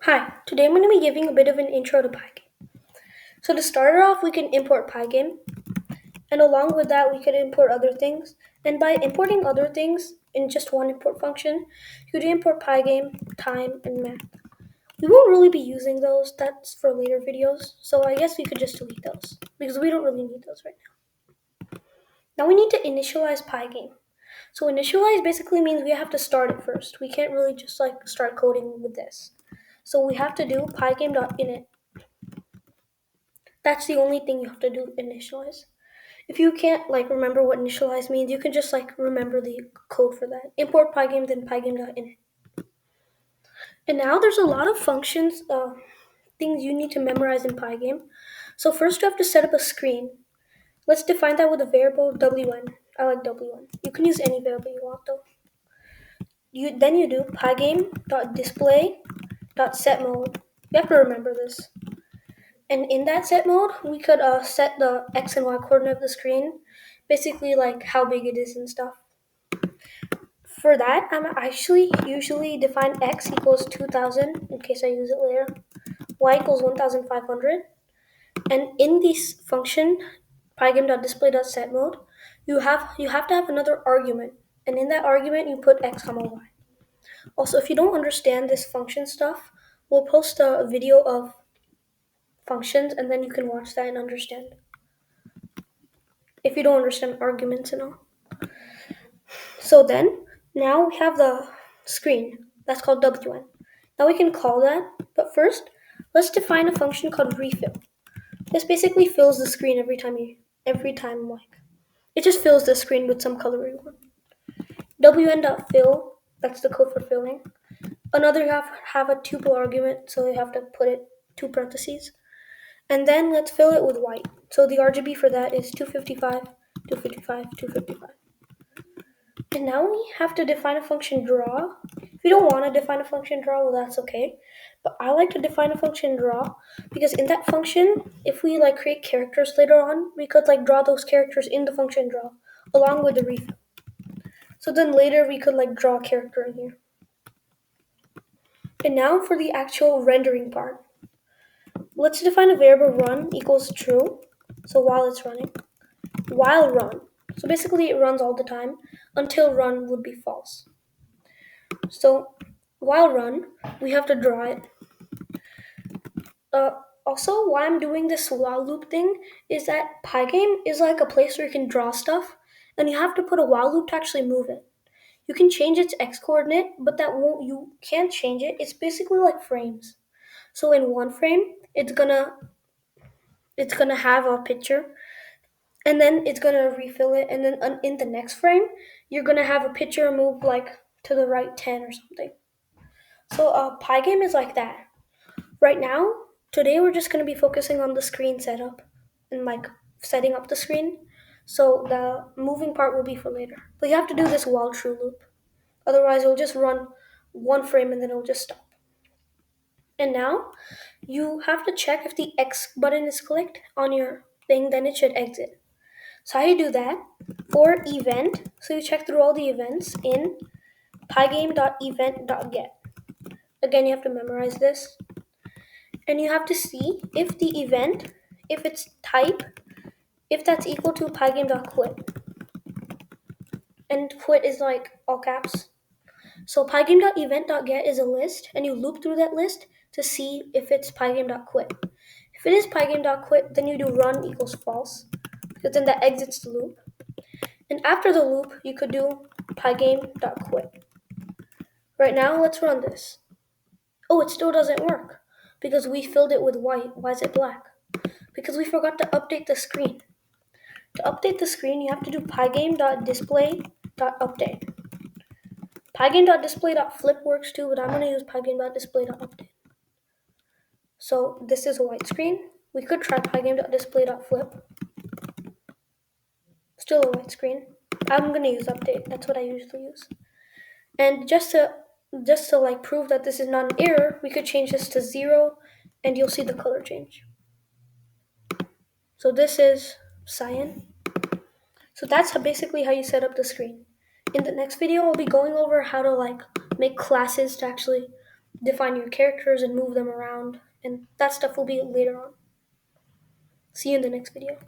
Hi, today I'm going to be giving a bit of an intro to Pygame. So to start it off, we can import Pygame, and along with that, we could import other things. And by importing other things in just one import function, you could import Pygame, time, and math. We won't really be using those, that's for later videos, so I guess we could just delete those, because we don't really need those right now. Now we need to initialize Pygame. So initialize basically means we have to start it first. We can't really just start coding with this. So we have to do pygame.init. That's the only thing you have to do initialize. If you can't remember what initialize means, you can just remember the code for that. Import pygame, then pygame.init. And now there's a lot of functions, things you need to memorize in Pygame. So first you have to set up a screen. Let's define that with a variable wn. I like wn. You can use any variable you want though. You do pygame.display.setMode. You have to remember this. And in that set mode, we could set the x and y coordinate of the screen, basically like how big it is and stuff. For that, I'm actually usually define x equals 2000 in case I use it later, y equals 1500, and in this function, pygame.display.setMode, you have to have another argument, and in that argument you put x comma y. Also, if you don't understand this function stuff, we'll post a video of functions, and then you can watch that and understand. If you don't understand arguments and all. So then, now we have the screen. That's called wn. Now we can call that, but first, let's define a function called refill. This basically fills the screen every time it just fills the screen with some color we want. wn.fill, that's the code for filling. Another you have a tuple argument, so you have to put it two parentheses. And then let's fill it with white. So the RGB for that is 255, 255, 255. And now we have to define a function draw. If you don't want to define a function draw, well, that's okay. But I like to define a function draw because in that function, if we create characters later on, we could draw those characters in the function draw along with the refill. So then later we could draw a character in here. And now for the actual rendering part. Let's define a variable run equals true. So while it's running. While run. So basically it runs all the time until run would be false. So while run, we have to draw it. Uh, Also, why I'm doing this while loop thing is that Pygame is like a place where you can draw stuff, and you have to put a while loop to actually move it. You can change its x coordinate, but you can't change it. It's basically like frames. So in one frame, it's gonna have a picture, and then it's gonna refill it, and then in the next frame, you're gonna have a picture move to the right 10 or something. So Pygame is like that. Right now, today we're just going to be focusing on the screen setup and setting up the screen. So the moving part will be for later. But you have to do this while true loop. Otherwise, it'll just run one frame and then it'll just stop. And now you have to check if the X button is clicked on your thing, then it should exit. So how you do that? For event, so you check through all the events in pygame.event.get. Again, you have to memorize this. And you have to see if the event, if its type, if that's equal to pygame.quit. And quit is all caps. So pygame.event.get is a list, and you loop through that list to see if it's pygame.quit. If it is pygame.quit, then you do run equals false, because then that exits the loop. And after the loop, you could do pygame.quit. Right now, let's run this. Oh, it still doesn't work, because we filled it with white. Why is it black? Because we forgot to update the screen. To update the screen, you have to do pygame.display.update. Pygame.display.flip works too, but I'm going to use pygame.display.update. So this is a white screen. We could try pygame.display.flip. Still a white screen. I'm going to use update. That's what I usually use. And just to prove that this is not an error, we could change this to 0, and you'll see the color change. So this is cyan. So that's basically how you set up the screen. In the next video, I'll be going over how to make classes to actually define your characters and move them around, and that stuff will be later on. See you in the next video.